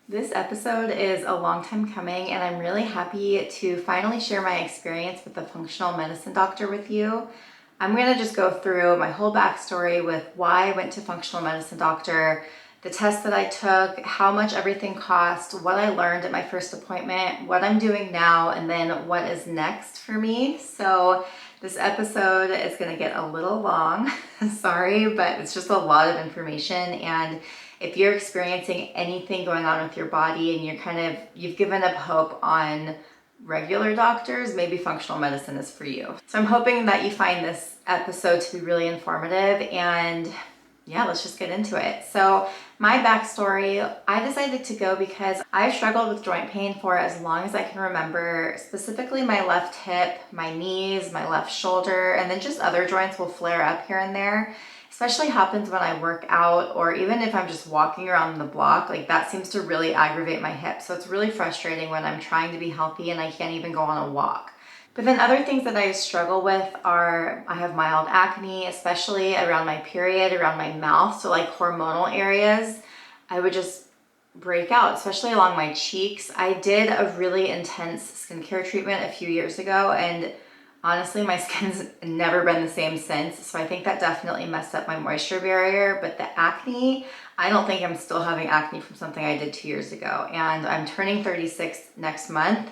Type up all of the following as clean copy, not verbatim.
This episode is a long time coming, and I'm really happy to finally share my experience with the functional medicine doctor with you. I'm going to just go through my whole backstory with why I went to functional medicine doctor, the tests that I took, how much everything cost, what I learned at my first appointment, what I'm doing now, and then what is next for me. So this episode is going to get a little long. Sorry, but it's just a lot of information, and if you're experiencing anything going on with your body and you've given up hope on regular doctors, maybe functional medicine is for you. So I'm hoping that you find this episode to be really informative, and yeah, let's just get into it. So my backstory, I decided to go because I've struggled with joint pain for as long as I can remember, specifically my left hip, my knees, my left shoulder, and then just other joints will flare up here and there. Especially happens when I work out, or even if I'm just walking around the block, like that seems to really aggravate my hips. So it's really frustrating when I'm trying to be healthy and I can't even go on a walk. But then other things that I struggle with are I have mild acne, especially around my period, around my mouth. So like hormonal areas, I would just break out, especially along my cheeks. I did a really intense skincare treatment a few years ago, and honestly, my skin's never been the same since, so I think that definitely messed up my moisture barrier. But the acne, I don't think I'm still having acne from something I did 2 years ago, and I'm turning 36 next month.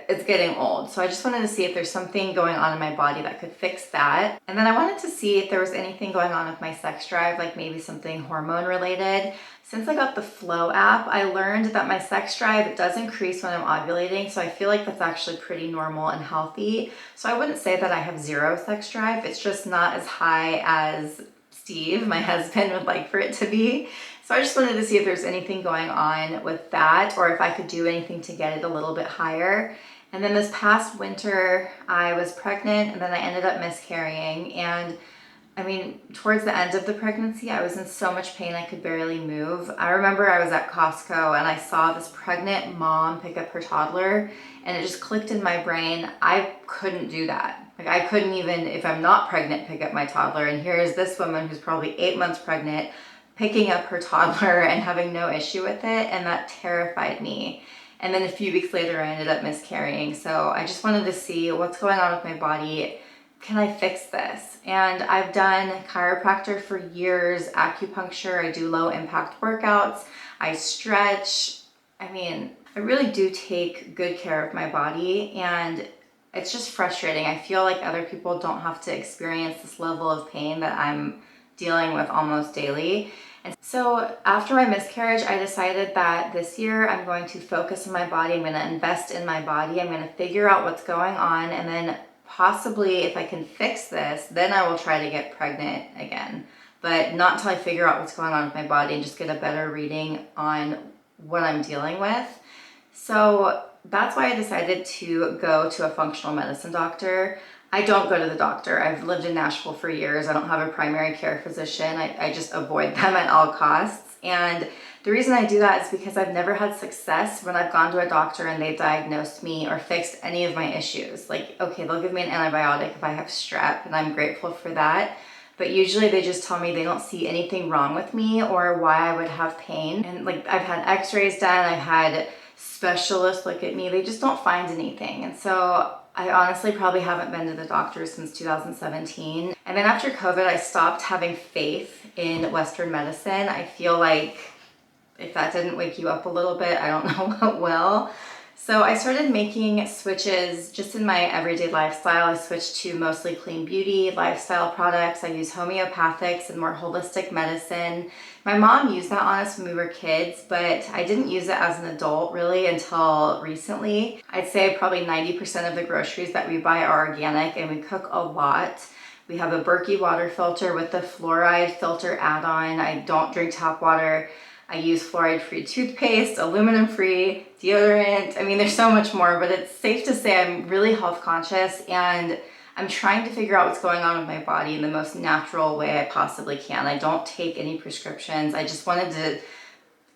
It's getting old, so I just wanted to see if there's something going on in my body that could fix that. And then I wanted to see if there was anything going on with my sex drive, like maybe something hormone related. Since I got the Flow app, I learned that my sex drive does increase when I'm ovulating, so I feel like that's actually pretty normal and healthy. So I wouldn't say that I have zero sex drive, it's just not as high as Steve, my husband, would like for it to be. So I just wanted to see if there's anything going on with that, or if I could do anything to get it a little bit higher. And then this past winter, I was pregnant and then I ended up miscarrying. And I mean, towards the end of the pregnancy, I was in so much pain I could barely move. I remember I was at Costco and I saw this pregnant mom pick up her toddler, and it just clicked in my brain. I couldn't do that. Like, I couldn't even, if I'm not pregnant, pick up my toddler. And here is this woman who's probably 8 months pregnant, picking up her toddler and having no issue with it, and that terrified me. And then a few weeks later, I ended up miscarrying. So I just wanted to see what's going on with my body. Can I fix this? And I've done chiropractor for years, acupuncture, I do low impact workouts, I stretch. I mean, I really do take good care of my body, and it's just frustrating. I feel like other people don't have to experience this level of pain that I'm dealing with almost daily. And so after my miscarriage, I decided that this year I'm going to focus on my body. I'm going to invest in my body. I'm going to figure out what's going on, and then possibly if I can fix this, then I will try to get pregnant again. But not until I figure out what's going on with my body and just get a better reading on what I'm dealing with. So that's why I decided to go to a functional medicine doctor. I don't go to the doctor. I've lived in Nashville for years. I don't have a primary care physician. I just avoid them at all costs. And the reason I do that is because I've never had success when I've gone to a doctor and they've diagnosed me or fixed any of my issues. Like, okay, they'll give me an antibiotic if I have strep, and I'm grateful for that. But usually they just tell me they don't see anything wrong with me or why I would have pain. And like, I've had x-rays done, I've had specialists look at me, they just don't find anything. And so I honestly probably haven't been to the doctor since 2017. And then after COVID, I stopped having faith in Western medicine. I feel like if that didn't wake you up a little bit, I don't know what will. So I started making switches just in my everyday lifestyle. I switched to mostly clean beauty, lifestyle products. I use homeopathics and more holistic medicine. My mom used that on us when we were kids, but I didn't use it as an adult really until recently. I'd say probably 90% of the groceries that we buy are organic, and we cook a lot. We have a Berkey water filter with the fluoride filter add-on. I don't drink tap water. I use fluoride-free toothpaste, aluminum-free deodorant. I mean, there's so much more, but it's safe to say I'm really health conscious, and I'm trying to figure out what's going on with my body in the most natural way I possibly can. I don't take any prescriptions. I just wanted to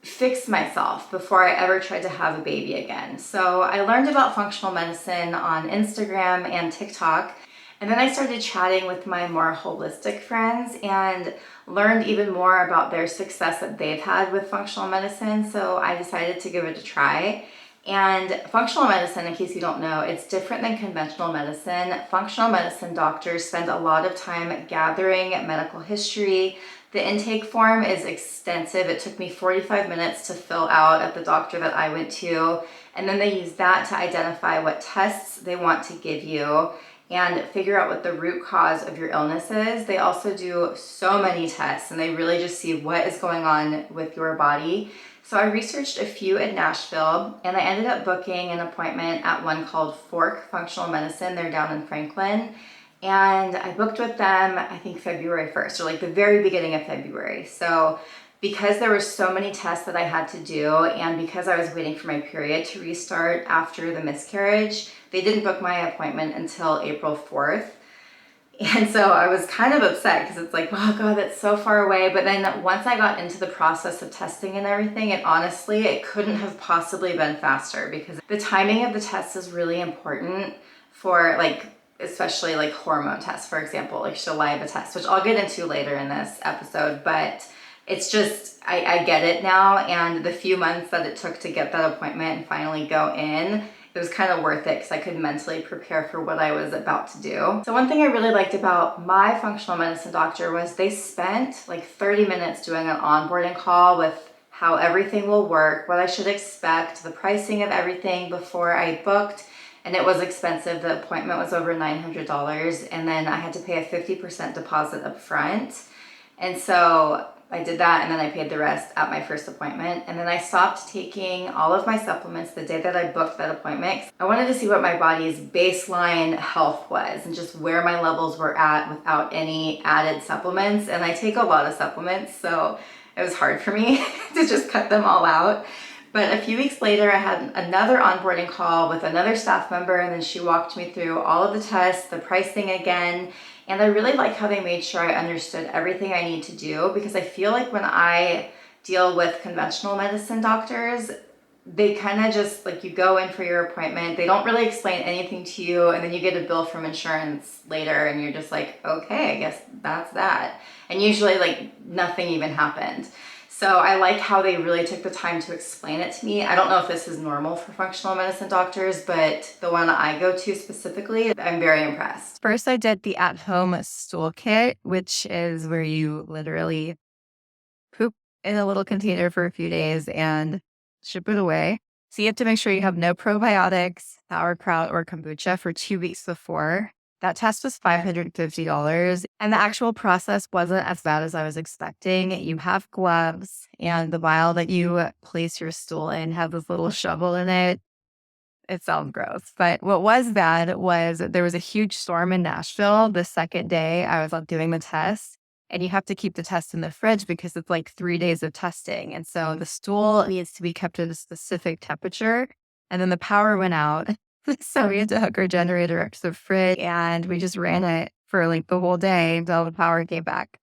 fix myself before I ever tried to have a baby again. So I learned about functional medicine on Instagram and TikTok. And then I started chatting with my more holistic friends and learned even more about their success that they've had with functional medicine. So I decided to give it a try. And functional medicine, in case you don't know, it's different than conventional medicine. Functional medicine doctors spend a lot of time gathering medical history. The intake form is extensive. It took me 45 minutes to fill out at the doctor that I went to. And then they use that to identify what tests they want to give you and figure out what the root cause of your illness is. They also do so many tests and they really just see what is going on with your body. So I researched a few in Nashville and I ended up booking an appointment at one called Fork Functional Medicine. They're down in Franklin. And I booked with them, I think February 1st, or like the very beginning of February. So because there were so many tests that I had to do, and because I was waiting for my period to restart after the miscarriage, they didn't book my appointment until April 4th. And so I was kind of upset because it's like, oh God, that's so far away. But then once I got into the process of testing and everything, it couldn't have possibly been faster because the timing of the test is really important for like, especially like hormone tests, for example, like saliva tests, which I'll get into later in this episode. But it's just, I get it now. And the few months that it took to get that appointment and finally go in, it was kind of worth it because I could mentally prepare for what I was about to do. So one thing I really liked about my functional medicine doctor was they spent like 30 minutes doing an onboarding call with how everything will work, what I should expect, the pricing of everything before I booked. And it was expensive. The appointment was over $900. And then I had to pay a 50% deposit up front. And so I did that and then I paid the rest at my first appointment. And then I stopped taking all of my supplements the day that I booked that appointment. I wanted to see what my body's baseline health was and just where my levels were at without any added supplements. And I take a lot of supplements, so it was hard for me to just cut them all out. But a few weeks later, I had another onboarding call with another staff member, and then she walked me through all of the tests, the pricing again. And I really like how they made sure I understood everything I need to do, because I feel like when I deal with conventional medicine doctors, they kind of just like, you go in for your appointment, they don't really explain anything to you, and then you get a bill from insurance later and you're just like, okay, I guess that's that. And usually like nothing even happened. So I like how they really took the time to explain it to me. I don't know if this is normal for functional medicine doctors, but the one I go to specifically, I'm very impressed. First, I did the at-home stool kit, which is where you literally poop in a little container for a few days and ship it away. So you have to make sure you have no probiotics, sauerkraut, or kombucha for 2 weeks before. That test was $550, and the actual process wasn't as bad as I was expecting. You have gloves, and the vial that you place your stool in has this little shovel in it. It sounds gross, but what was bad was there was a huge storm in Nashville the second day I was doing the test, and you have to keep the test in the fridge because it's like 3 days of testing. And so the stool needs to be kept at a specific temperature, and then the power went out. So we had to hook our generator up to the fridge and we just ran it for like the whole day until the power came back.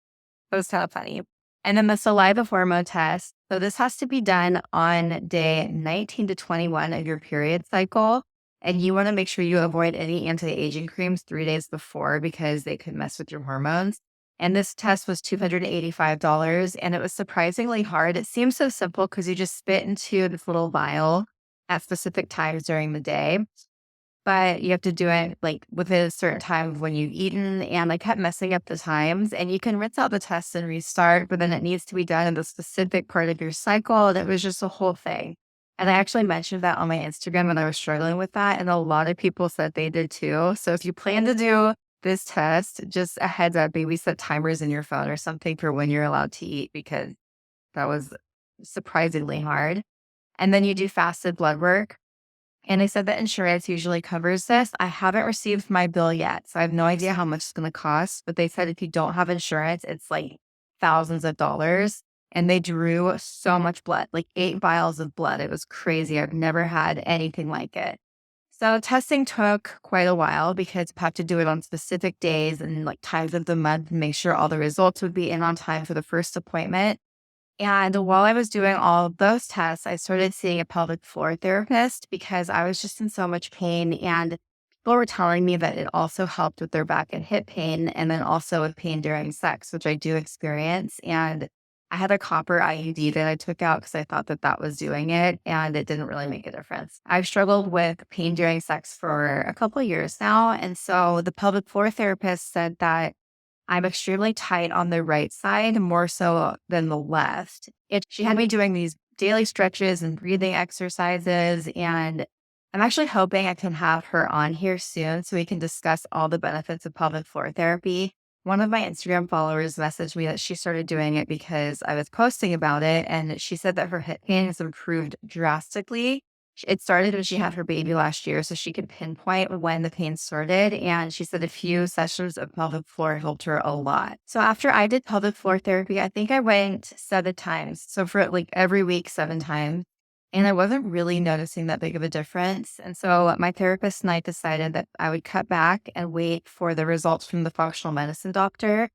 It was kind of funny. And then the saliva hormone test. So this has to be done on day 19 to 21 of your period cycle. And you want to make sure you avoid any anti-aging creams 3 days before because they could mess with your hormones. And this test was $285 and it was surprisingly hard. It seems so simple because you just spit into this little vial at specific times during the day. But you have to do it like within a certain time of when you've eaten. And I kept messing up the times, and you can rinse out the test and restart, but then it needs to be done in the specific part of your cycle. And it was just a whole thing. And I actually mentioned that on my Instagram when I was struggling with that. And a lot of people said they did too. So if you plan to do this test, just a heads up, maybe set timers in your phone or something for when you're allowed to eat, because that was surprisingly hard. And then you do fasted blood work. And they said that insurance usually covers this. I haven't received my bill yet, so I have no idea how much it's going to cost. But they said if you don't have insurance, it's like thousands of dollars. And they drew so much blood, like 8 vials of blood. It was crazy. I've never had anything like it. So testing took quite a while because you have to do it on specific days and like times of the month and make sure all the results would be in on time for the first appointment. And while I was doing all of those tests, I started seeing a pelvic floor therapist because I was just in so much pain. And People were telling me that it also helped with their back and hip pain, and then also with pain during sex, which I do experience. And I had a copper IUD that I took out because I thought that that was doing it, and it didn't really make a difference. I've struggled with pain during sex for a couple of years now. And so the pelvic floor therapist said that I'm extremely tight on the right side, more so than the left. She had me doing these daily stretches and breathing exercises. And I'm actually hoping I can have her on here soon so we can discuss all the benefits of pelvic floor therapy. One of my Instagram followers messaged me that she started doing it because I was posting about it. And she said that her hip pain has improved drastically. It started when she had her baby last year, so she could pinpoint when the pain started. And she said a few sessions of pelvic floor helped her a lot. So after I did pelvic floor therapy, I think I went 7 times. So for like every week, 7 times. And I wasn't really noticing that big of a difference. And so my therapist and I decided that I would cut back and wait for the results from the functional medicine doctor.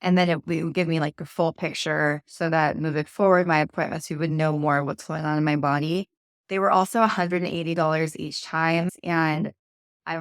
And then it would give me like a full picture so that moving forward, my appointments, we would know more what's going on in my body. They were also $180 each time. And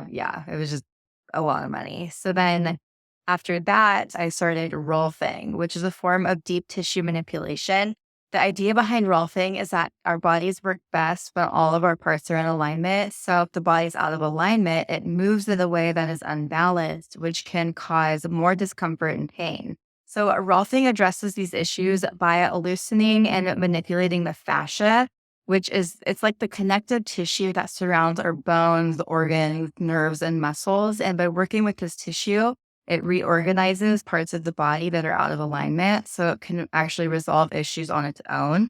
yeah, it was just a lot of money. So then after that, I started rolfing, which is a form of deep tissue manipulation. The idea behind rolfing is that our bodies work best when all of our parts are in alignment. So if the body's out of alignment, it moves in a way that is unbalanced, which can cause more discomfort and pain. So rolfing addresses these issues by loosening and manipulating the fascia, which is, it's like the connective tissue that surrounds our bones, organs, nerves, and muscles. And by working with this tissue, it reorganizes parts of the body that are out of alignment so it can actually resolve issues on its own.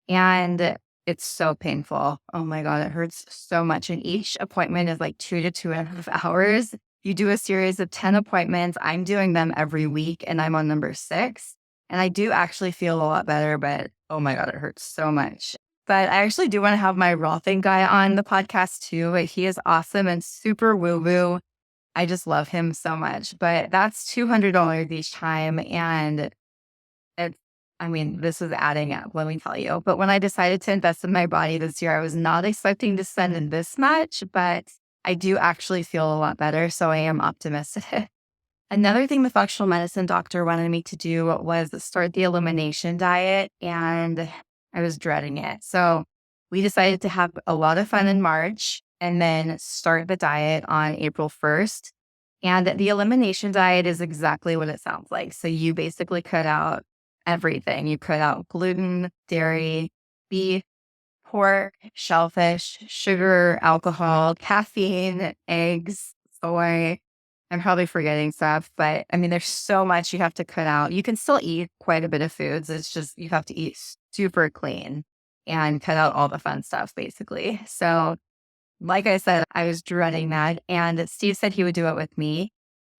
And it's so painful. Oh my God, it hurts so much. And each appointment is like 2 to 2.5 hours. You do a series of 10 appointments. I'm doing them every week and I'm on number 6. And I do actually feel a lot better, but oh my God, it hurts so much. But I actually do want to have my Rolfing guy on the podcast too. He is awesome and super woo-woo. I just love him so much. But that's $200 each time. And it's, I mean, this is adding up, let me tell you. But when I decided to invest in my body this year, I was not expecting to spend in this much, but I do actually feel a lot better. So I am optimistic. Another thing the functional medicine doctor wanted me to do was start the elimination diet, and I was dreading it. So we decided to have a lot of fun in March and then start the diet on April 1st. And the elimination diet is exactly what it sounds like. So you basically cut out everything. You cut out gluten, dairy, beef, pork, shellfish, sugar, alcohol, caffeine, eggs, soy. I'm probably forgetting stuff, but I mean, there's so much you have to cut out. You can still eat quite a bit of foods. It's just you have to eat super clean and cut out all the fun stuff, basically. So, like I said, I was dreading that. And Steve said he would do it with me.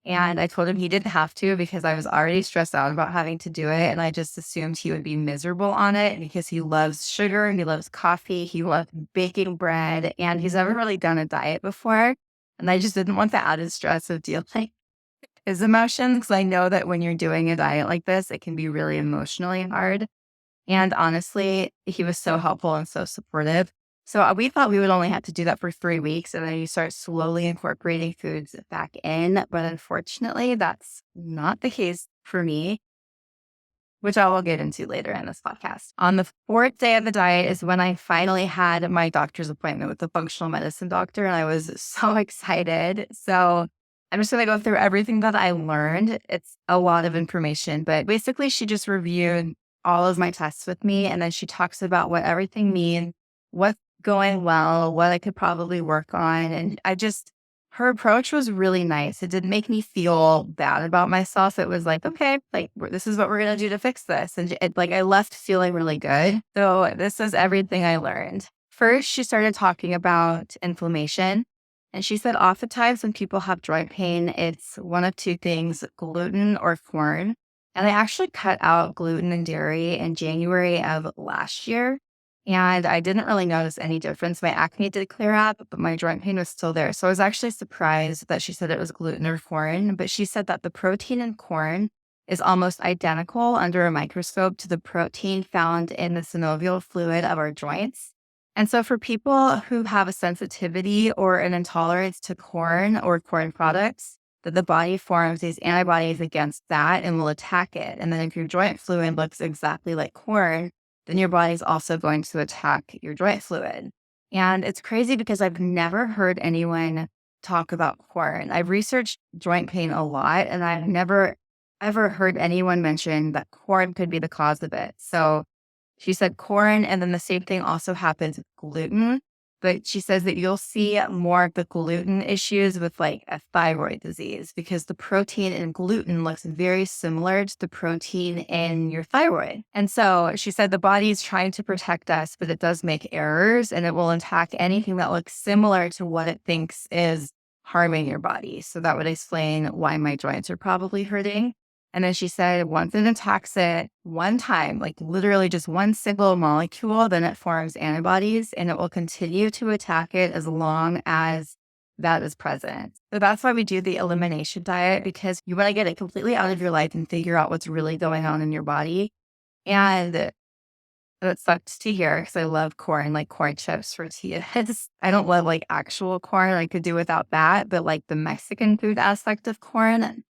And I told him he didn't have to because I was already stressed out about having to do it. And I just assumed he would be miserable on it because he loves sugar, he loves coffee, he loves baking bread, and he's never really done a diet before. And I just didn't want the added stress of dealing with his emotions because I know that when you're doing a diet like this, it can be really emotionally hard. And honestly, he was so helpful and so supportive. So we thought we would only have to do that for 3 weeks and then you start slowly incorporating foods back in. But unfortunately, that's not the case for me, which I will get into later in this podcast. On the 4th day of the diet is when I finally had my doctor's appointment with the functional medicine doctor, and I was so excited. So I'm just going to go through everything that I learned. It's a lot of information, but basically she just reviewed all of my tests with me, and then she talks about what everything means, what's going well, what I could probably work on. And her approach was really nice. It didn't make me feel bad about myself. It was like, okay, like this is what we're going to do to fix this. And I left feeling really good. So this is everything I learned. First, she started talking about inflammation. And she said oftentimes when people have joint pain, it's one of two things, gluten or corn. And I actually cut out gluten and dairy in January of last year. And I didn't really notice any difference. My acne did clear up, but my joint pain was still there. So I was actually surprised that she said it was gluten or corn. But she said that the protein in corn is almost identical under a microscope to the protein found in the synovial fluid of our joints. And so for people who have a sensitivity or an intolerance to corn or corn products, that the body forms these antibodies against that and will attack it. And then if your joint fluid looks exactly like corn, then your body's also going to attack your joint fluid. And it's crazy because I've never heard anyone talk about corn. I've researched joint pain a lot, and I've never ever heard anyone mention that corn could be the cause of it. So she said corn, and then the same thing also happens with gluten. But she says that you'll see more of the gluten issues with like a thyroid disease because the protein in gluten looks very similar to the protein in your thyroid. And so she said the body is trying to protect us, but it does make errors and it will attack anything that looks similar to what it thinks is harming your body. So that would explain why my joints are probably hurting. And then she said, once it attacks it one time, like literally just one single molecule, then it forms antibodies and it will continue to attack it as long as that is present. So that's why we do the elimination diet, because you want to get it completely out of your life and figure out what's really going on in your body. And it sucks to hear because I love corn, like corn chips, tortillas. I don't love like actual corn. I could do without that. But like the Mexican food aspect of corn,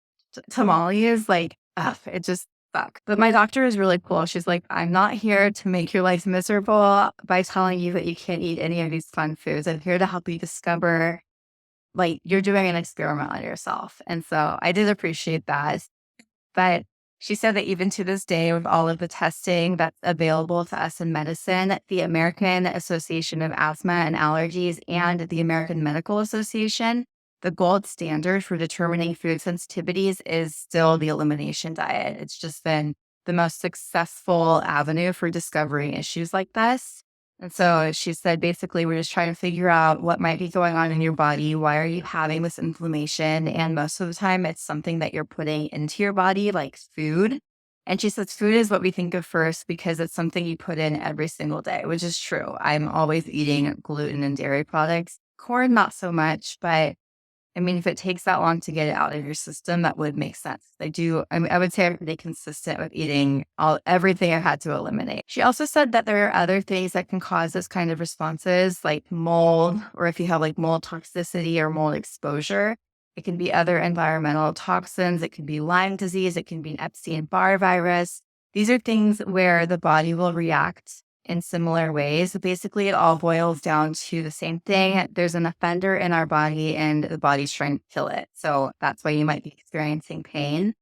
tamales, like, ugh, it just sucks. But my doctor is really cool. She's like, I'm not here to make your life miserable by telling you that you can't eat any of these fun foods. I'm here to help you discover, like, you're doing an experiment on yourself. And so I did appreciate that. But she said that even to this day, with all of the testing that's available to us in medicine, the American Association of Asthma and Allergies and the American Medical Association, the gold standard for determining food sensitivities is still the elimination diet. It's just been the most successful avenue for discovering issues like this. And so she said, basically, we're just trying to figure out what might be going on in your body. Why are you having this inflammation? And most of the time, it's something that you're putting into your body, like food. And she says food is what we think of first because it's something you put in every single day, which is true. I'm always eating gluten and dairy products. Corn, not so much, but I mean, if it takes that long to get it out of your system, that would make sense. I would say I'm pretty consistent with eating everything I've had to eliminate. She also said that there are other things that can cause this kind of responses, like mold, or if you have like mold toxicity or mold exposure. It can be other environmental toxins. It can be Lyme disease. It can be an Epstein-Barr virus. These are things where the body will react in similar ways. So basically, it all boils down to the same thing. There's an offender in our body and the body's trying to kill it. So that's why you might be experiencing pain.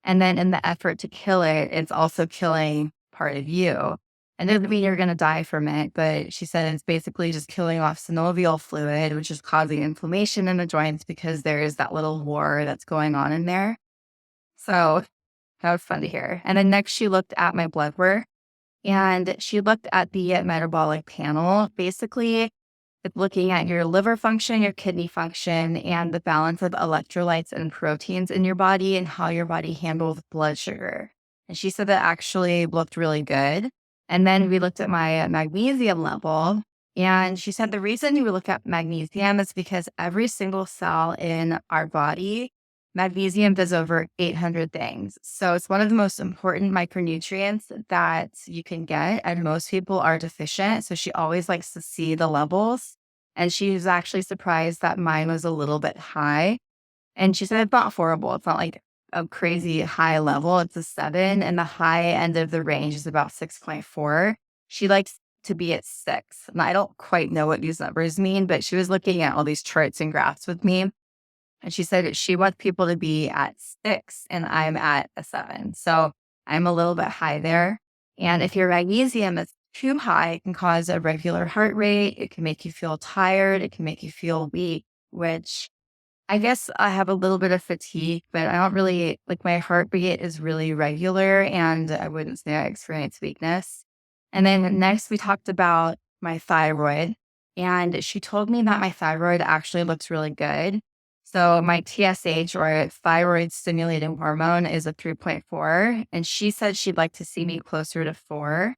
And then in the effort to kill it, it's also killing part of you. And it doesn't mean you're going to die from it, but she said it's basically just killing off synovial fluid, which is causing inflammation in the joints because there is that little war that's going on in there. So that was fun to hear. And then next, she looked at my blood work. And she looked at the metabolic panel. Basically, it's looking at your liver function, your kidney function, and the balance of electrolytes and proteins in your body and how your body handles blood sugar. And she said that actually looked really good. And then we looked at my magnesium level. And she said the reason you look at magnesium is because every single cell in our body, magnesium does over 800 things. So it's one of the most important micronutrients that you can get, and most people are deficient. So she always likes to see the levels. And she was actually surprised that mine was a little bit high. And she said it's not horrible. It's not like a crazy high level. It's a 7, and the high end of the range is about 6.4. She likes to be at 6. And I don't quite know what these numbers mean, but she was looking at all these charts and graphs with me. And she said she wants people to be at 6 and I'm at a 7. So I'm a little bit high there. And if your magnesium is too high, it can cause irregular heart rate. It can make you feel tired. It can make you feel weak, which I guess I have a little bit of fatigue, but I don't really, like, my heartbeat is really regular and I wouldn't say I experience weakness. And then next we talked about my thyroid, and she told me that my thyroid actually looks really good. So my TSH, or thyroid stimulating hormone, is a 3.4, and she said she'd like to see me closer to 4,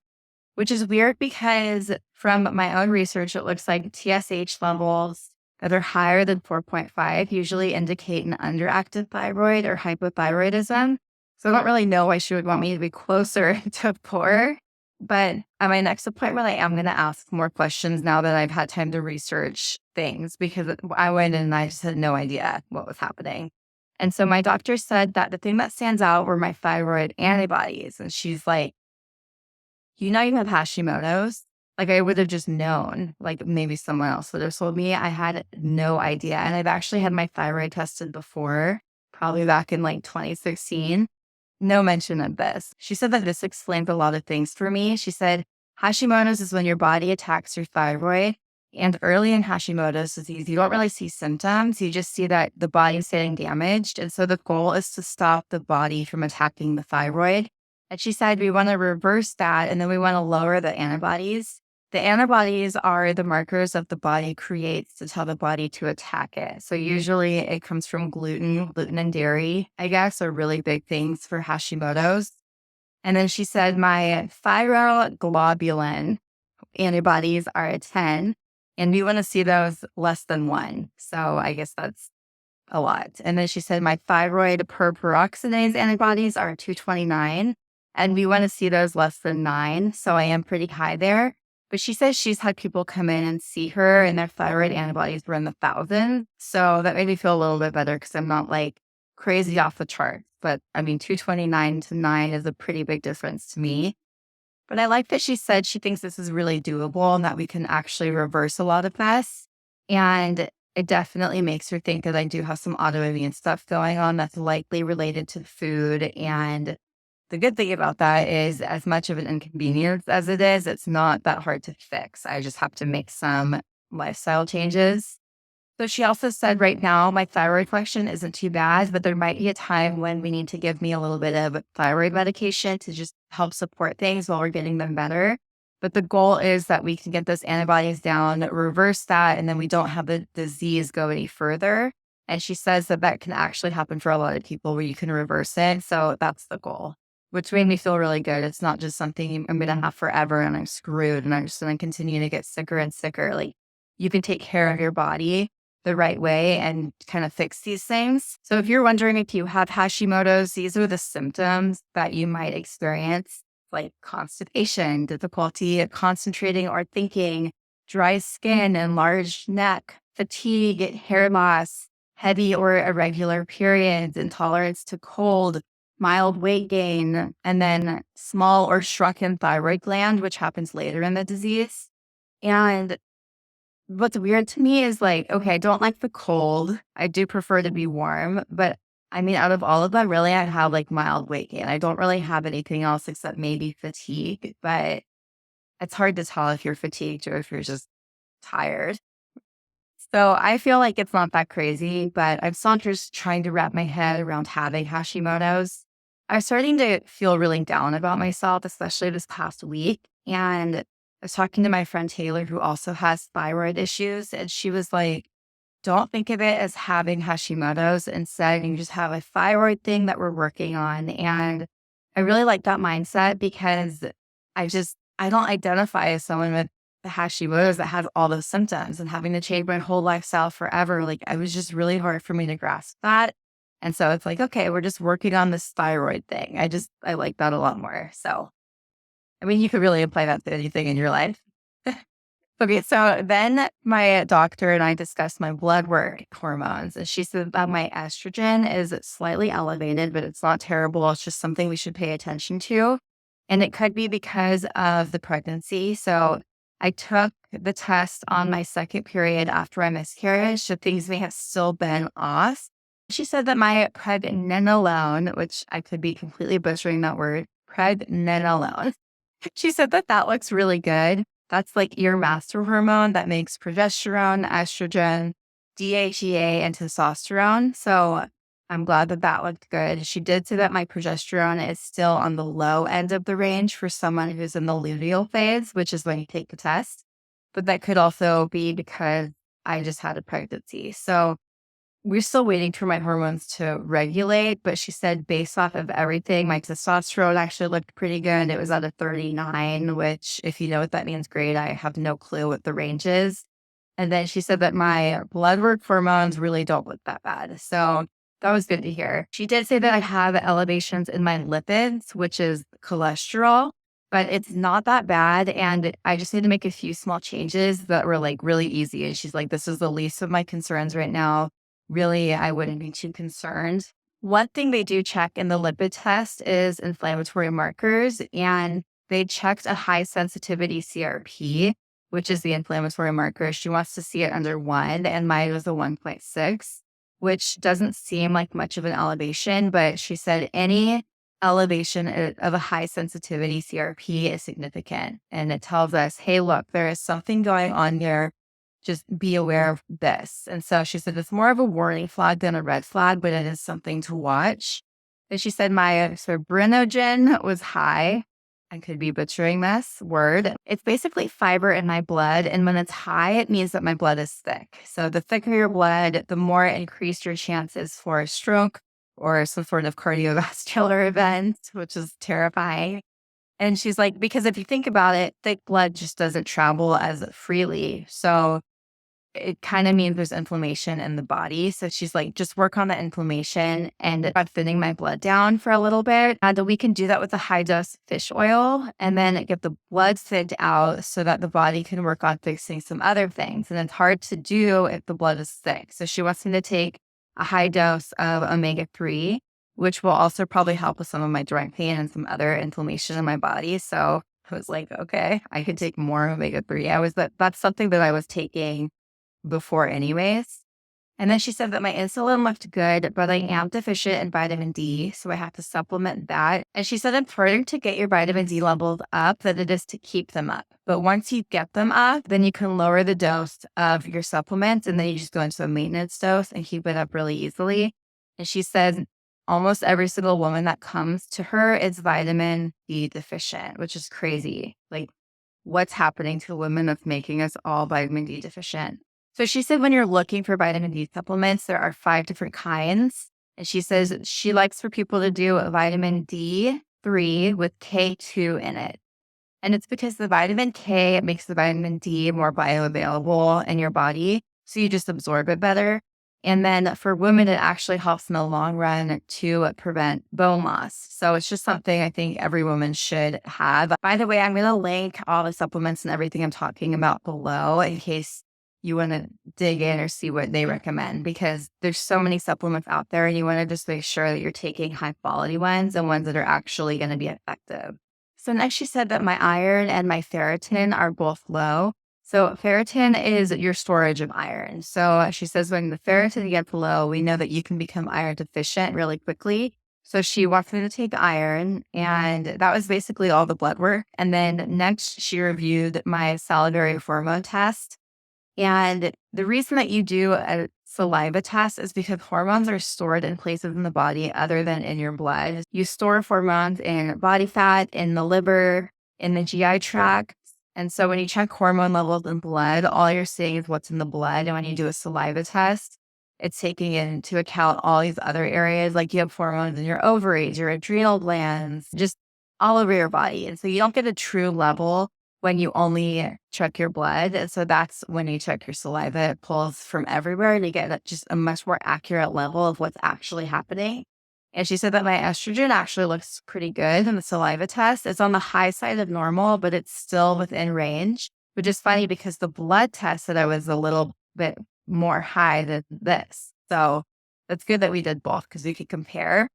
which is weird because from my own research, it looks like TSH levels that are higher than 4.5 usually indicate an underactive thyroid or hypothyroidism. So I don't really know why she would want me to be closer to 4. But at my next appointment, I am going to ask more questions now that I've had time to research things because I went in and I just had no idea what was happening. And so my doctor said that the thing that stands out were my thyroid antibodies. And she's like, you know, you have Hashimoto's. Like I would have just known, like maybe someone else would have told me. I had no idea. And I've actually had my thyroid tested before, probably back in like 2016. No mention of this. She said that this explains a lot of things for me. She said Hashimoto's is when your body attacks your thyroid. And early in Hashimoto's disease, you don't really see symptoms. You just see that the body's getting damaged. And so the goal is to stop the body from attacking the thyroid. And she said we want to reverse that and then we want to lower the antibodies. The antibodies are the markers that the body creates to tell the body to attack it. So usually it comes from gluten and dairy, I guess, are really big things for Hashimoto's. And then she said my thyroglobulin antibodies are a 10, and we want to see those less than 1. So I guess that's a lot. And then she said my thyroid peroxidase antibodies are 229, and we want to see those less than 9. So I am pretty high there. But she says she's had people come in and see her and their thyroid antibodies were in the thousands. So that made me feel a little bit better because I'm not like crazy off the chart. But I mean, 229 to 9 is a pretty big difference to me. But I like that she said she thinks this is really doable and that we can actually reverse a lot of this. And it definitely makes her think that I do have some autoimmune stuff going on that's likely related to food. And the good thing about that is, as much of an inconvenience as it is, it's not that hard to fix. I just have to make some lifestyle changes. So she also said right now my thyroid function isn't too bad, but there might be a time when we need to give me a little bit of thyroid medication to just help support things while we're getting them better. But the goal is that we can get those antibodies down, reverse that, and then we don't have the disease go any further. And she says that that can actually happen for a lot of people where you can reverse it. So that's the goal, which made me feel really good. It's not just something I'm going to have forever and I'm screwed and I'm just going to continue to get sicker and sicker. Like you can take care of your body the right way and kind of fix these things. So if you're wondering if you have Hashimoto's, these are the symptoms that you might experience, like constipation, difficulty concentrating or thinking, dry skin, enlarged neck, fatigue, hair loss, heavy or irregular periods, intolerance to cold, mild weight gain, and then small or shrunken thyroid gland, which happens later in the disease. And what's weird to me is like, okay, I don't like the cold. I do prefer to be warm, but I mean, out of all of them, really, I have like mild weight gain. I don't really have anything else except maybe fatigue, but it's hard to tell if you're fatigued or if you're just tired. So I feel like it's not that crazy, but I'm still just trying to wrap my head around having Hashimoto's. I'm starting to feel really down about myself, especially this past week. And I was talking to my friend Taylor, who also has thyroid issues, and she was like, don't think of it as having Hashimoto's. Instead, you just have a thyroid thing that we're working on. And I really like that mindset because I don't identify as someone with the Hashimoto's that has all those symptoms and having to change my whole lifestyle forever. Like it was just really hard for me to grasp that. And so it's like, okay, we're just working on this thyroid thing. I like that a lot more. So, I mean, you could really apply that to anything in your life. Okay, so then my doctor and I discussed my blood work hormones, and she said that my estrogen is slightly elevated, but it's not terrible. It's just something we should pay attention to. And it could be because of the pregnancy. So I took the test on my second period after my miscarriage, so things may have still been off. She said that my pregnenolone, which I could be completely butchering that word, pregnenolone. She said that that looks really good. That's like your master hormone that makes progesterone, estrogen, DHEA, and testosterone. So I'm glad that that looked good. She did say that my progesterone is still on the low end of the range for someone who's in the luteal phase, which is when you take the test. But that could also be because I just had a pregnancy. So we're still waiting for my hormones to regulate, but she said based off of everything, my testosterone actually looked pretty good. It was at a 39, which if you know what that means, great. I have no clue what the range is. And then she said that my blood work hormones really don't look that bad. So that was good to hear. She did say that I have elevations in my lipids, which is cholesterol. but it's not that bad. And I just need to make a few small changes that were like really easy. And she's like, this is the least of my concerns right now. Really, I wouldn't be too concerned. One thing they do check in the lipid test is inflammatory markers, and they checked a high sensitivity CRP, which is the inflammatory marker. She wants to see it under 1, and mine was a 1.6, which doesn't seem like much of an elevation, but she said any elevation of a high sensitivity CRP is significant. And it tells us, hey, look, there is something going on here. Just be aware of this. And so she said it's more of a warning flag than a red flag, but it is something to watch. And she said my fibrinogen was high. I could be butchering this word. It's basically fiber in my blood. And when it's high, it means that my blood is thick. So the thicker your blood, the more increased your chances for a stroke or some sort of cardiovascular event, which is terrifying. And she's like, because if you think about it, thick blood just doesn't travel as freely. So it kind of means there's inflammation in the body. So she's like, just work on the inflammation and by thinning my blood down for a little bit. And we can do that with a high dose fish oil and then get the blood thinned out so that the body can work on fixing some other things. And it's hard to do if the blood is thick. So she wants me to take a high dose of omega-3, which will also probably help with some of my joint pain and some other inflammation in my body. So I was like, okay, I could take more omega-3. That's something that I was taking before anyways. And then she said that my insulin looked good, but I am deficient in vitamin D, so I have to supplement that. And she said it's harder to get your vitamin D levels up than it is to keep them up. But once you get them up, then you can lower the dose of your supplements, and then you just go into a maintenance dose and keep it up really easily. And she said almost every single woman that comes to her is vitamin D deficient, which is crazy. Like, what's happening to women of making us all vitamin D deficient? So she said when you're looking for vitamin D supplements, there are 5 different kinds. And she says she likes for people to do a vitamin D3 with K2 in it. And it's because the vitamin K makes the vitamin D more bioavailable in your body. So you just absorb it better. And then for women, it actually helps in the long run to prevent bone loss. So it's just something I think every woman should have. By the way, I'm going to link all the supplements and everything I'm talking about below in case you want to dig in or see what they recommend, because there's so many supplements out there and you want to just make sure that you're taking high quality ones and ones that are actually going to be effective. So next she said that my iron and my ferritin are both low. So ferritin is your storage of iron. So she says when the ferritin gets low, we know that you can become iron deficient really quickly. So she wants me to take iron, and that was basically all the blood work. And then next she reviewed my salivary hormone test. And the reason that you do a saliva test is because hormones are stored in places in the body other than in your blood. You store hormones in body fat, in the liver, in the GI tract. And so when you check hormone levels in blood, all you're seeing is what's in the blood. And when you do a saliva test, it's taking into account all these other areas, like you have hormones in your ovaries, your adrenal glands, just all over your body. And so you don't get a true level when you only check your blood. And so that's when you check your saliva, it pulls from everywhere and you get just a much more accurate level of what's actually happening. And she said that my estrogen actually looks pretty good in the saliva test. It's on the high side of normal, but it's still within range, which is funny because the blood test said I was a little bit more high than this. So that's good that we did both because we could compare.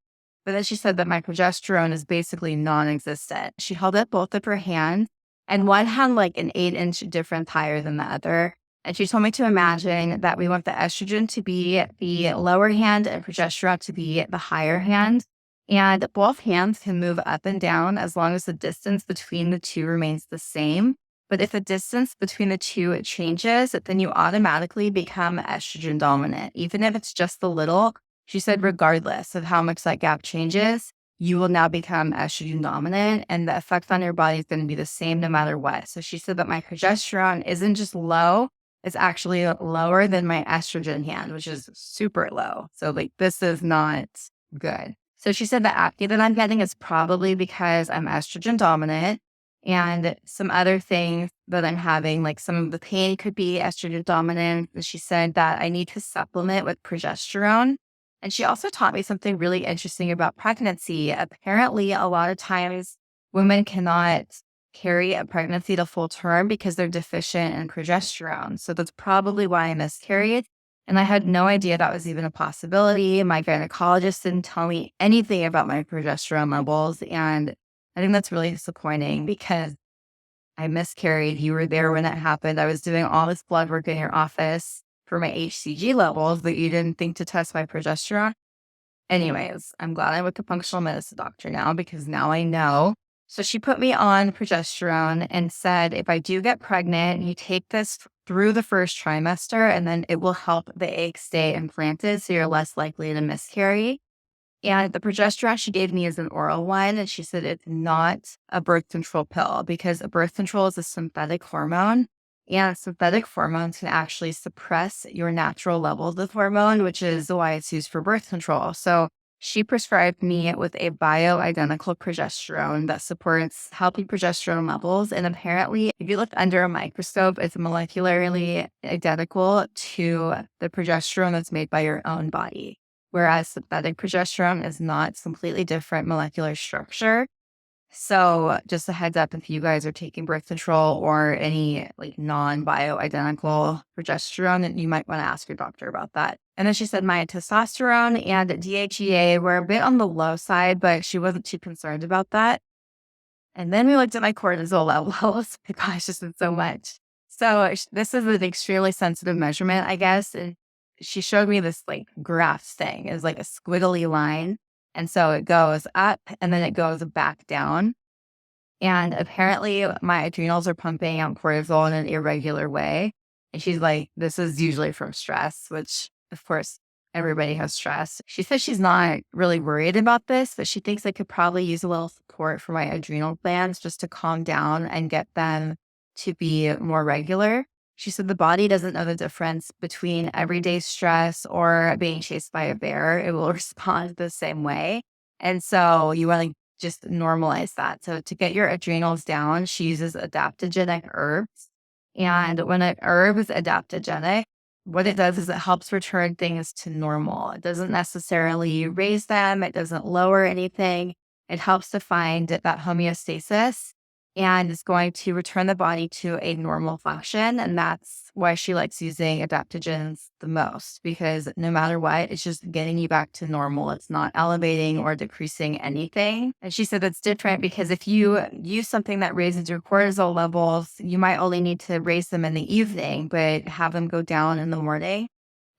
But then she said that my progesterone is basically non-existent. She held up both of her hands, and one had like an 8-inch difference higher than the other. And she told me to imagine that we want the estrogen to be the lower hand and progesterone to be the higher hand. And both hands can move up and down as long as the distance between the two remains the same. But if the distance between the two changes, then you automatically become estrogen dominant, even if it's just a little. She said, regardless of how much that gap changes, you will now become estrogen dominant, and the effect on your body is going to be the same no matter what. So she said that my progesterone isn't just low, it's actually lower than my estrogen hand, which is super low. So like this is not good. So she said the acne that I'm getting is probably because I'm estrogen dominant, and some other things that I'm having, like some of the pain could be estrogen dominant. She said that I need to supplement with progesterone. And she also taught me something really interesting about pregnancy. Apparently, a lot of times women cannot carry a pregnancy to full term because they're deficient in progesterone. So that's probably why I miscarried. And I had no idea that was even a possibility. My gynecologist didn't tell me anything about my progesterone levels. And I think that's really disappointing because I miscarried. You were there when it happened. I was doing all this blood work in your office for my HCG levels, but you didn't think to test my progesterone. Anyways, I'm glad I'm with the functional medicine doctor now because now I know. So she put me on progesterone and said, if I do get pregnant, you take this through the first trimester and then it will help the egg stay implanted so you're less likely to miscarry. And the progesterone she gave me is an oral one. And she said it's not a birth control pill because a birth control is a synthetic hormone. And synthetic hormones can actually suppress your natural levels of hormone, which is why it's used for birth control. So she prescribed me with a bioidentical progesterone that supports healthy progesterone levels. And apparently, if you look under a microscope, it's molecularly identical to the progesterone that's made by your own body. Whereas synthetic progesterone is not, it's completely different molecular structure. So just a heads up if you guys are taking birth control or any like non-bioidentical progesterone, then you might want to ask your doctor about that. And then she said my testosterone and DHEA were a bit on the low side, but she wasn't too concerned about that. And then we looked at my cortisol levels. My gosh, this is so much. So this is an extremely sensitive measurement, I guess. And she showed me this like graph thing. It's like a squiggly line. And so it goes up and then it goes back down. And apparently my adrenals are pumping out cortisol in an irregular way. And she's like, this is usually from stress, which of course everybody has stress. She says she's not really worried about this, but she thinks I could probably use a little support for my adrenal glands just to calm down and get them to be more regular. She said the body doesn't know the difference between everyday stress or being chased by a bear. It will respond the same way. And so you want to just normalize that. So to get your adrenals down, she uses adaptogenic herbs. And when an herb is adaptogenic, what it does is it helps return things to normal. It doesn't necessarily raise them. It doesn't lower anything. It helps to find that homeostasis and is going to return the body to a normal function. And that's why she likes using adaptogens the most, because no matter what, it's just getting you back to normal. It's not elevating or decreasing anything. And she said that's different because if you use something that raises your cortisol levels, you might only need to raise them in the evening, but have them go down in the morning.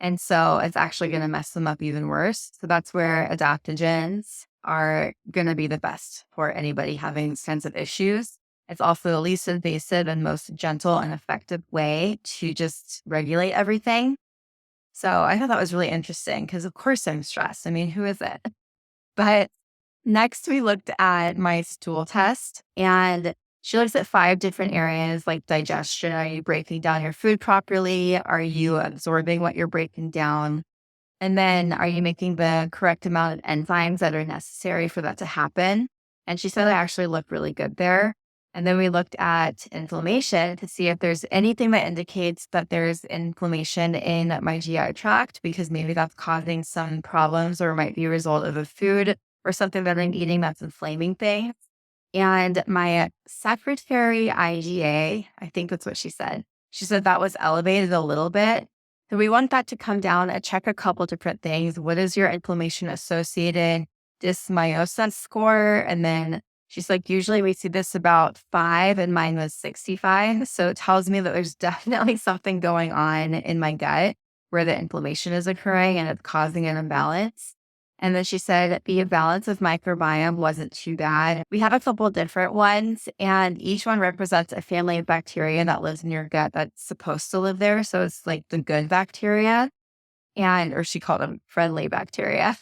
And so it's actually going to mess them up even worse. So that's where adaptogens are going to be the best for anybody having these kinds of issues. It's also the least invasive and most gentle and effective way to just regulate everything. So I thought that was really interesting because, of course, I'm stressed. I mean, who is it? But next, we looked at my stool test, and she looks at 5 different areas like digestion. Are you breaking down your food properly? Are you absorbing what you're breaking down? And then are you making the correct amount of enzymes that are necessary for that to happen? And she said I actually look really good there. And then we looked at inflammation to see if there's anything that indicates that there's inflammation in my GI tract, because maybe that's causing some problems or might be a result of a food or something that I'm eating that's inflaming things. And my secretary IgA, I think that's what she said. She said that was elevated a little bit. So we want that to come down and check a couple different things. What is your inflammation associated dysbiosis score? And then she's like, usually we see this about 5 and mine was 65. So it tells me that there's definitely something going on in my gut where the inflammation is occurring and it's causing an imbalance. And then she said the imbalance of microbiome wasn't too bad. We have a couple different ones, and each one represents a family of bacteria that lives in your gut that's supposed to live there. So it's like the good bacteria, or she called them friendly bacteria.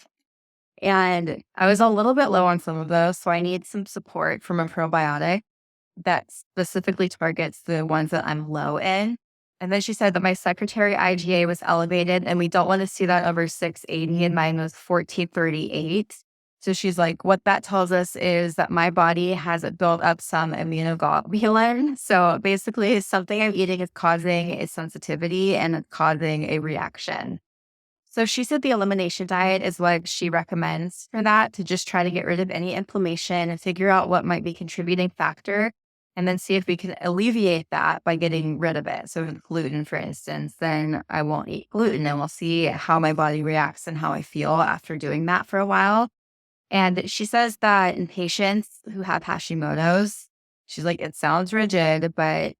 And I was a little bit low on some of those, so I need some support from a probiotic that specifically targets the ones that I'm low in. And then she said that my secretary IgA was elevated and we don't want to see that over 680 and mine was 1438. So she's like, what that tells us is that my body has built up some immunoglobulin. So basically something I'm eating is causing a sensitivity and it's causing a reaction. So she said the elimination diet is what she recommends for that, to just try to get rid of any inflammation and figure out what might be contributing factor. and then see if we can alleviate that by getting rid of it. So with gluten, for instance, then I won't eat gluten and we'll see how my body reacts and how I feel after doing that for a while. And she says that in patients who have Hashimotos, she's like, it sounds rigid, but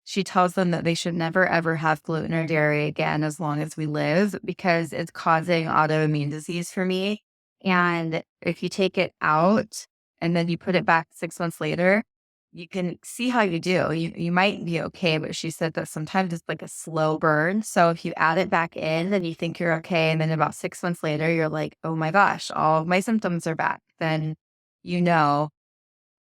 she tells them that they should never ever have gluten or dairy again as long as we live because it's causing autoimmune disease for me. And if you take it out and then you put it back 6 months later, you can see how you do. You might be okay, but she said that sometimes it's like a slow burn. So if you add it back in, then you think you're okay. And then about 6 months later, you're like, oh my gosh, all of my symptoms are back. Then you know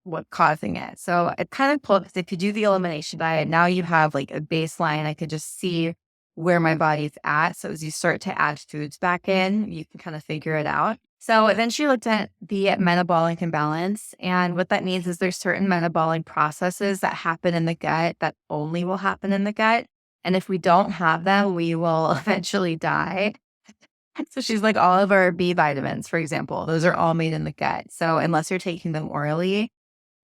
what's causing it. So it kind of cool because if you do the elimination diet, now you have like a baseline. I could just see where my body's at. So as you start to add foods back in, you can kind of figure it out. So then she looked at the metabolic imbalance. And what that means is there's certain metabolic processes that happen in the gut that only will happen in the gut. And if we don't have them, we will eventually die. So she's like, all of our B vitamins, for example, those are all made in the gut. So unless you're taking them orally,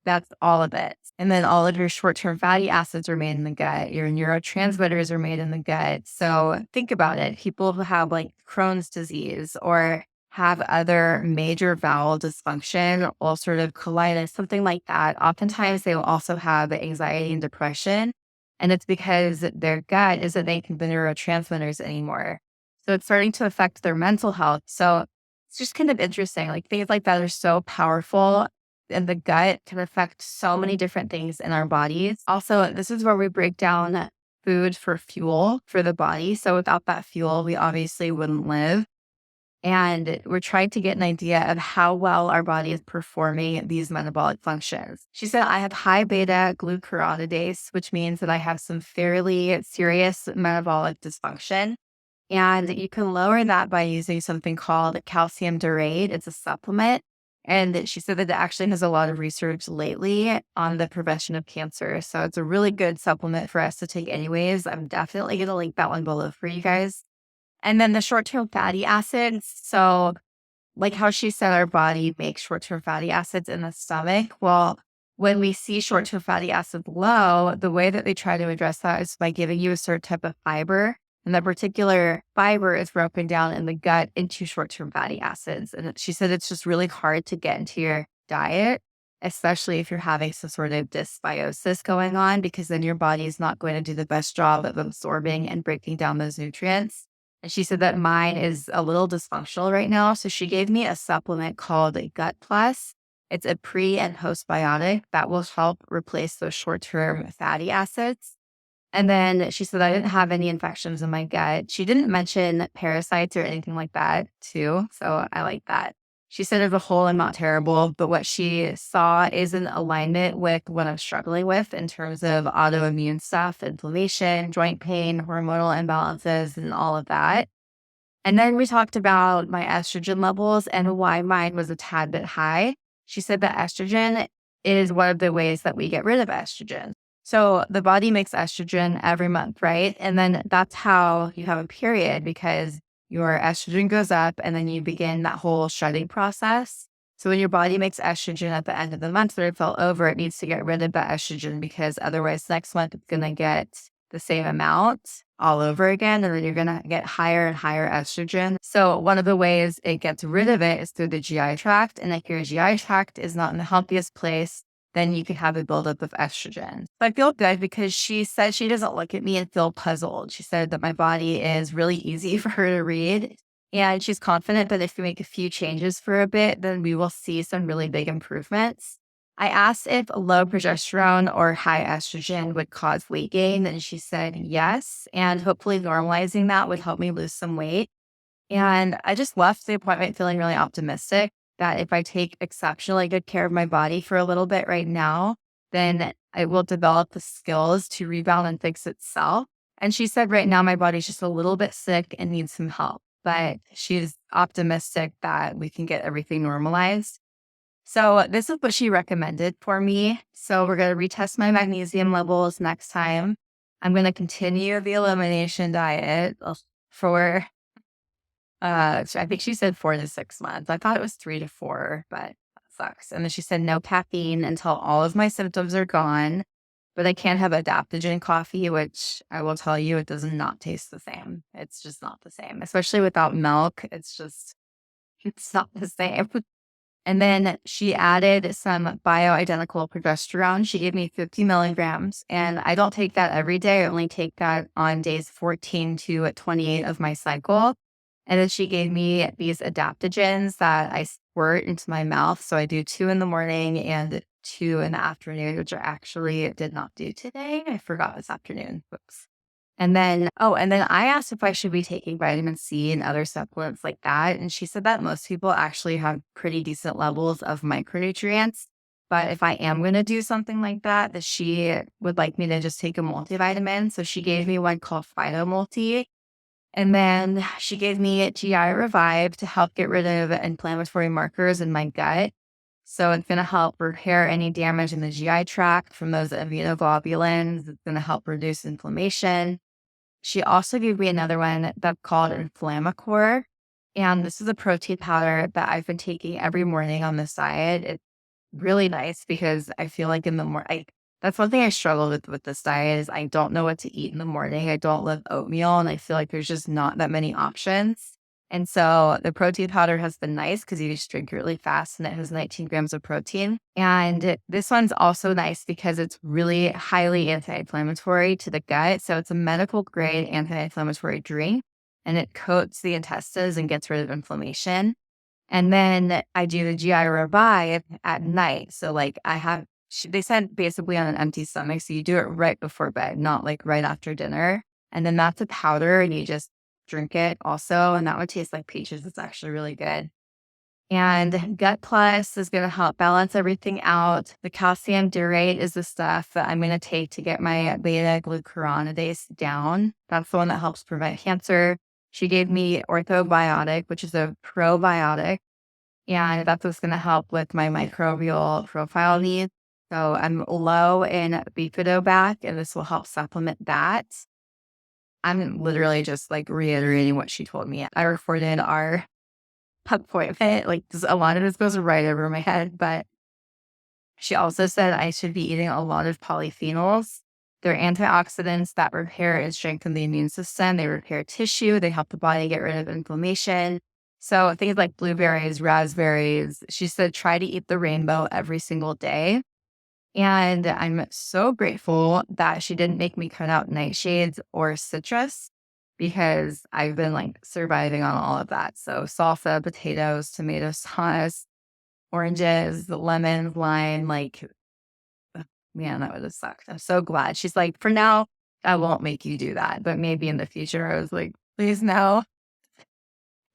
that's all of it. And then all of your short-term fatty acids are made in the gut. Your neurotransmitters are made in the gut. So think about it. People who have like Crohn's disease or have other major bowel dysfunction, ulcerative colitis, something like that, oftentimes they will also have anxiety and depression. And it's because their gut isn't making the neurotransmitters anymore. So it's starting to affect their mental health. So it's just kind of interesting. Like things like that are so powerful and the gut can affect so many different things in our bodies. Also, this is where we break down food for fuel for the body. So without that fuel, we obviously wouldn't live. And we're trying to get an idea of how well our body is performing these metabolic functions. She said, I have high beta glucuronidase, which means that I have some fairly serious metabolic dysfunction. And you can lower that by using something called calcium taurate. It's a supplement. And she said that it actually has a lot of research lately on the prevention of cancer. So it's a really good supplement for us to take anyways. I'm definitely going to link that one below for you guys. And then the short-term fatty acids. So like how she said our body makes short-term fatty acids in the stomach. Well, when we see short-term fatty acids low, the way that they try to address that is by giving you a certain type of fiber. And that particular fiber is broken down in the gut into short-term fatty acids. And she said it's just really hard to get into your diet, especially if you're having some sort of dysbiosis going on, because then your body is not going to do the best job of absorbing and breaking down those nutrients. And she said that mine is a little dysfunctional right now. So she gave me a supplement called Gut Plus. It's a pre and postbiotic that will help replace those short-term fatty acids. And then she said I didn't have any infections in my gut. She didn't mention parasites or anything like that, too. So I like that. She said as a whole, I'm not terrible, but what she saw is in alignment with what I'm struggling with in terms of autoimmune stuff, inflammation, joint pain, hormonal imbalances, and all of that. And then we talked about my estrogen levels and why mine was a tad bit high. She said that estrogen is one of the ways that we get rid of estrogen. So the body makes estrogen every month, right? And then that's how you have a period because your estrogen goes up and then you begin that whole shedding process. So when your body makes estrogen at the end of the month or it fell over, it needs to get rid of that estrogen because otherwise next month it's going to get the same amount all over again. And then you're going to get higher and higher estrogen. So one of the ways it gets rid of it is through the GI tract. And if your GI tract is not in the healthiest place, then you can have a buildup of estrogen. So I feel good because she said she doesn't look at me and feel puzzled. She said that my body is really easy for her to read. And she's confident that if we make a few changes for a bit, then we will see some really big improvements. I asked if low progesterone or high estrogen would cause weight gain, and she said yes. And hopefully normalizing that would help me lose some weight. And I just left the appointment feeling really optimistic that if I take exceptionally good care of my body for a little bit right now, then I will develop the skills to rebound and fix itself. And she said right now my body's just a little bit sick and needs some help, but she's optimistic that we can get everything normalized. So this is what she recommended for me. So we're going to retest my magnesium levels next time. I'm going to continue the elimination diet for so I think she said 4 to 6 months. I thought it was 3 to 4, but sucks. And then she said no caffeine until all of my symptoms are gone. But I can't have adaptogen coffee, which I will tell you, it does not taste the same. It's just not the same, especially without milk. It's not the same. And then she added some bioidentical progesterone. She gave me 50 milligrams, and I don't take that every day. I only take that on days 14 to 28 of my cycle. And then she gave me these adaptogens that I squirt into my mouth. So I do 2 in the morning and 2 in the afternoon, which I actually did not do today. I forgot this afternoon. Whoops. And then I asked if I should be taking vitamin C and other supplements like that. And she said that most people actually have pretty decent levels of micronutrients. But if I am going to do something like that, that she would like me to just take a multivitamin. So she gave me one called Phyto Multi. And then she gave me GI Revive to help get rid of inflammatory markers in my gut. So it's going to help repair any damage in the GI tract from those immunoglobulins. It's going to help reduce inflammation. She also gave me another one that's called Inflammacore. And this is a protein powder that I've been taking every morning on the side. It's really nice because I feel like in the morning, that's one thing I struggle with this diet is I don't know what to eat in the morning. I don't love oatmeal and I feel like there's just not that many options. And so the protein powder has been nice because you just drink it really fast and it has 19 grams of protein. And this one's also nice because it's really highly anti-inflammatory to the gut. So it's a medical grade anti-inflammatory drink and it coats the intestines and gets rid of inflammation. And then I do the GI Revive at night. So like they said basically on an empty stomach. So you do it right before bed, not like right after dinner. And then that's a powder and you just drink it also. And that would taste like peaches. It's actually really good. And Gut Plus is going to help balance everything out. The calcium diurate is the stuff that I'm going to take to get my beta glucuronidase down. That's the one that helps prevent cancer. She gave me orthobiotic, which is a probiotic. And that's what's going to help with my microbial profile needs. So I'm low in Bifidobac, and this will help supplement that. I'm literally just like reiterating what she told me. I recorded our appointment. Like a lot of this goes right over my head, but she also said I should be eating a lot of polyphenols. They're antioxidants that repair and strengthen the immune system. They repair tissue. They help the body get rid of inflammation. So things like blueberries, raspberries. She said try to eat the rainbow every single day. And I'm so grateful that she didn't make me cut out nightshades or citrus because I've been like surviving on all of that. So salsa, potatoes, tomato sauce, oranges, lemon, lime, like, man, that would have sucked. I'm so glad. She's like, for now, I won't make you do that, but maybe in the future. I was like, please no.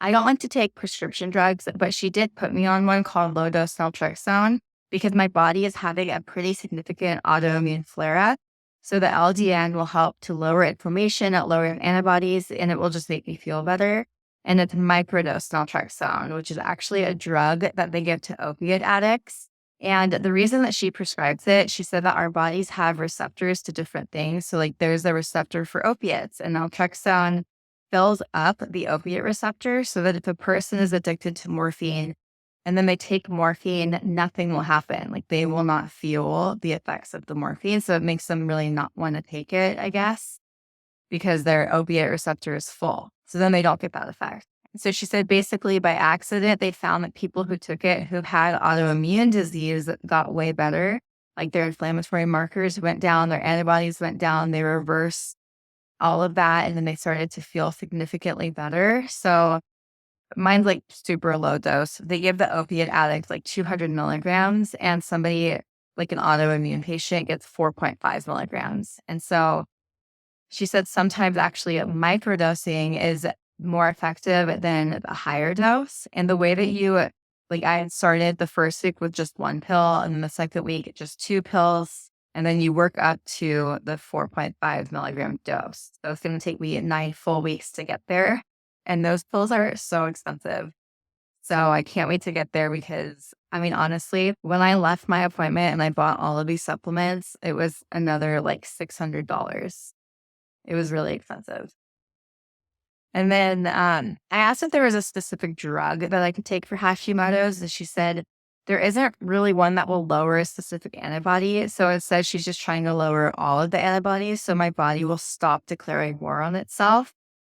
I don't like to take prescription drugs, but she did put me on one called low dose naltrexone because my body is having a pretty significant autoimmune flare up. So the LDN will help to lower inflammation, lower antibodies, and it will just make me feel better. And it's microdose naltrexone, which is actually a drug that they give to opiate addicts. And the reason that she prescribes it, she said that our bodies have receptors to different things. So like there's a receptor for opiates, and naltrexone fills up the opiate receptor so that if a person is addicted to morphine and then they take morphine, nothing will happen. Like they will not feel the effects of the morphine. So it makes them really not want to take it, I guess, because their opiate receptor is full. So then they don't get that effect. So she said basically by accident, they found that people who took it who had autoimmune disease got way better. Like their inflammatory markers went down, their antibodies went down, they reversed all of that. And then they started to feel significantly better. So mine's like super low dose. They give the opiate addict like 200 milligrams and somebody like an autoimmune patient gets 4.5 milligrams. And so she said sometimes actually microdosing is more effective than the higher dose. And the way that like I had started the first week with just 1 pill and then the second week, just 2 pills. And then you work up to the 4.5 milligram dose. So it's going to take me 9 full weeks to get there. And those pills are so expensive. So I can't wait to get there because, I mean, honestly, when I left my appointment and I bought all of these supplements, it was another like $600. It was really expensive. And then I asked if there was a specific drug that I could take for Hashimoto's. And she said there isn't really one that will lower a specific antibody. So it says she's just trying to lower all of the antibodies so my body will stop declaring war on itself.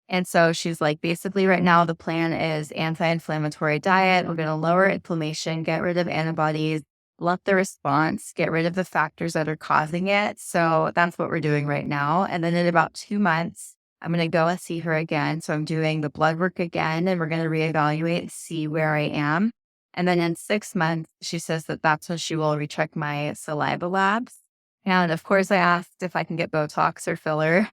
And so she's like, basically, right now, the plan is anti-inflammatory diet. We're going to lower inflammation, get rid of antibodies, blunt the response, get rid of the factors that are causing it. So that's what we're doing right now. And then in about 2 months, I'm going to go and see her again. So I'm doing the blood work again, and we're going to reevaluate and see where I am. And then in 6 months, she says that that's when she will recheck my saliva labs. And of course, I asked if I can get Botox or filler,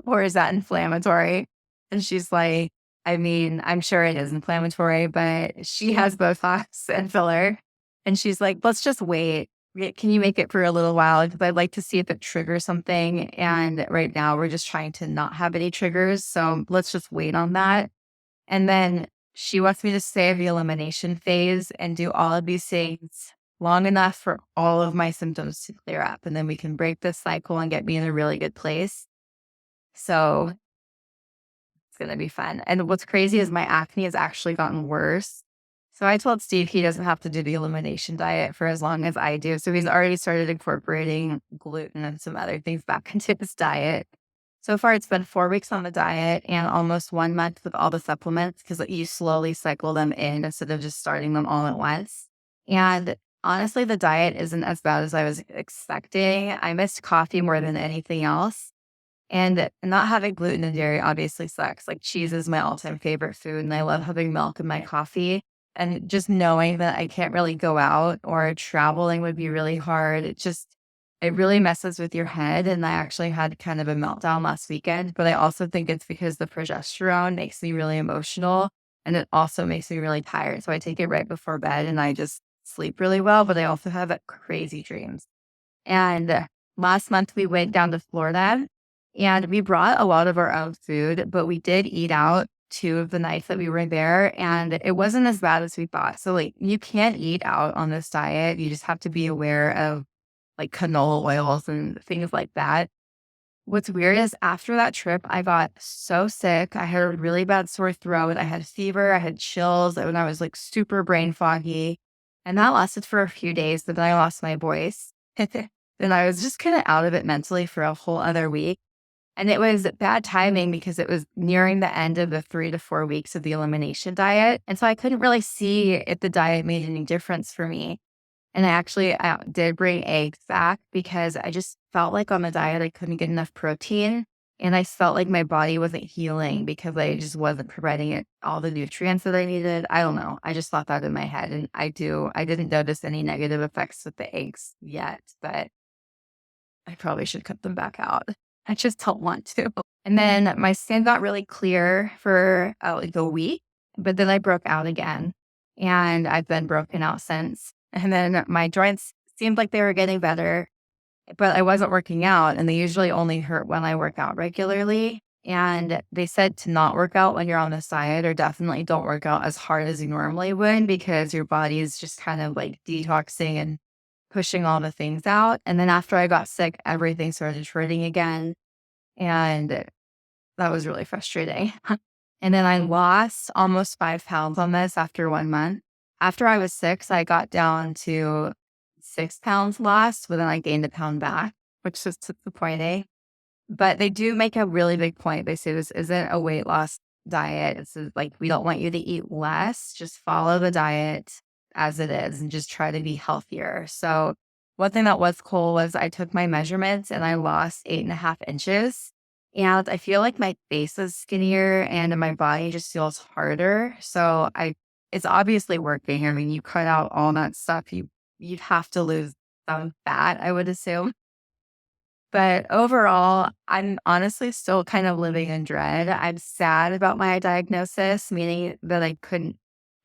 or is that inflammatory? And she's like, I mean, I'm sure it is inflammatory, but she has Botox and filler. And she's like, let's just wait. Can you make it for a little while? Because I'd like to see if it triggers something. And right now we're just trying to not have any triggers. So let's just wait on that. And then she wants me to stay the elimination phase and do all of these things long enough for all of my symptoms to clear up. And then we can break this cycle and get me in a really good place. So it's going to be fun. And what's crazy is my acne has actually gotten worse. So I told Steve he doesn't have to do the elimination diet for as long as I do. So he's already started incorporating gluten and some other things back into his diet. So far, it's been 4 weeks on the diet and almost 1 month with all the supplements because you slowly cycle them in instead of just starting them all at once. And honestly, the diet isn't as bad as I was expecting. I missed coffee more than anything else. And not having gluten and dairy obviously sucks. Like cheese is my all-time favorite food, and I love having milk in my coffee. And just knowing that I can't really go out or traveling would be really hard. It really messes with your head. And I actually had kind of a meltdown last weekend, but I also think it's because the progesterone makes me really emotional and it also makes me really tired. So I take it right before bed and I just sleep really well, but I also have crazy dreams. And last month we went down to Florida and we brought a lot of our own food, but we did eat out 2 of the nights that we were there and it wasn't as bad as we thought. So like you can't eat out on this diet. You just have to be aware of like canola oils and things like that. What's weird is after that trip, I got so sick. I had a really bad sore throat. I had fever. I had chills. And I was like super brain foggy. And that lasted for a few days, but then I lost my voice. Then I was just kind of out of it mentally for a whole other week. And it was bad timing because it was nearing the end of the 3 to 4 weeks of the elimination diet. And so I couldn't really see if the diet made any difference for me. And I did bring eggs back because I just felt like on the diet, I couldn't get enough protein. And I felt like my body wasn't healing because I just wasn't providing it all the nutrients that I needed. I don't know. I just thought that in my head. And I didn't notice any negative effects with the eggs yet, but I probably should cut them back out. I just don't want to. And then my skin got really clear for like a week, but then I broke out again. And I've been broken out since. And then my joints seemed like they were getting better, but I wasn't working out. And they usually only hurt when I work out regularly. And they said to not work out when you're on this diet, or definitely don't work out as hard as you normally would because your body is just kind of like detoxing and pushing all the things out. And then after I got sick, everything started hurting again. And that was really frustrating. And then I lost almost 5 pounds on this after 1 month. After I was 6, I got down to 6 pounds lost, but then I gained a pound back, which is disappointing. But they do make a really big point. They say this isn't a weight loss diet. It's like, we don't want you to eat less. Just follow the diet as it is and just try to be healthier. So one thing that was cool was I took my measurements and I lost 8.5 inches. And I feel like my face is skinnier and my body just feels harder. So it's obviously working. I mean, you cut out all that stuff. You'd have to lose some fat, I would assume. But overall, I'm honestly still kind of living in dread. I'm sad about my diagnosis, meaning that I couldn't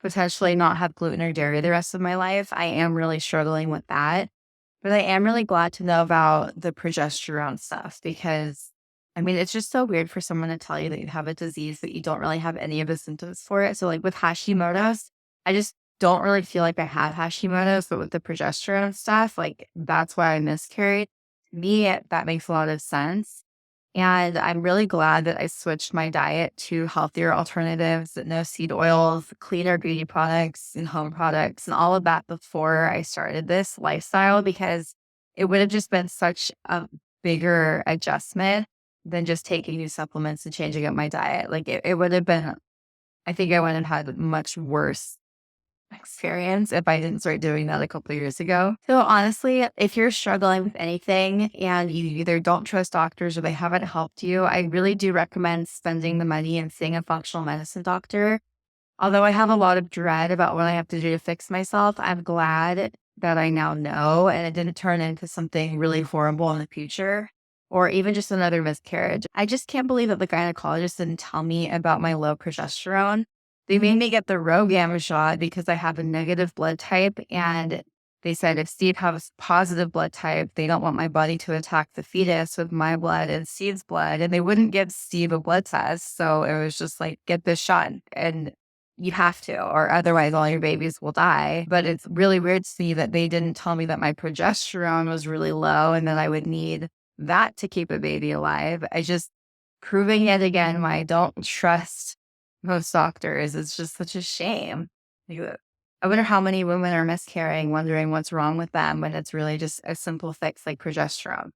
potentially not have gluten or dairy the rest of my life. I am really struggling with that. But I am really glad to know about the progesterone stuff because, I mean, it's just so weird for someone to tell you that you have a disease that you don't really have any of the symptoms for it. So like with Hashimotos, I just don't really feel like I have Hashimotos, but with the progesterone stuff, like that's why I miscarried. To me, that makes a lot of sense. And I'm really glad that I switched my diet to healthier alternatives, no seed oils, cleaner beauty products and home products, and all of that before I started this lifestyle, because it would have just been such a bigger adjustment than just taking new supplements and changing up my diet. Like it would have been, I think I would have had a much worse experience if I didn't start doing that a couple of years ago. So honestly, if you're struggling with anything and you either don't trust doctors or they haven't helped you, I really do recommend spending the money and seeing a functional medicine doctor. Although I have a lot of dread about what I have to do to fix myself, I'm glad that I now know and it didn't turn into something really horrible in the future or even just another miscarriage. I just can't believe that the gynecologist didn't tell me about my low progesterone. They made me get the Roe gamma shot because I have a negative blood type, and they said if Steve has positive blood type, they don't want my body to attack the fetus with my blood and Steve's blood, and they wouldn't give Steve a blood test. So it was just like, get this shot and you have to, or otherwise all your babies will die. But it's really weird to me that they didn't tell me that my progesterone was really low and that I would need that to keep a baby alive. I just proving yet again why I don't trust most doctors. It's just such a shame. Like, I wonder how many women are miscarrying, wondering what's wrong with them when it's really just a simple fix like progesterone.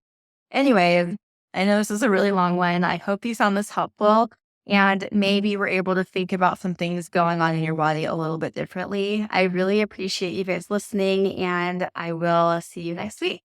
Anyway, I know this is a really long one. I hope you found this helpful and maybe we're able to think about some things going on in your body a little bit differently. I really appreciate you guys listening, and I will see you next week.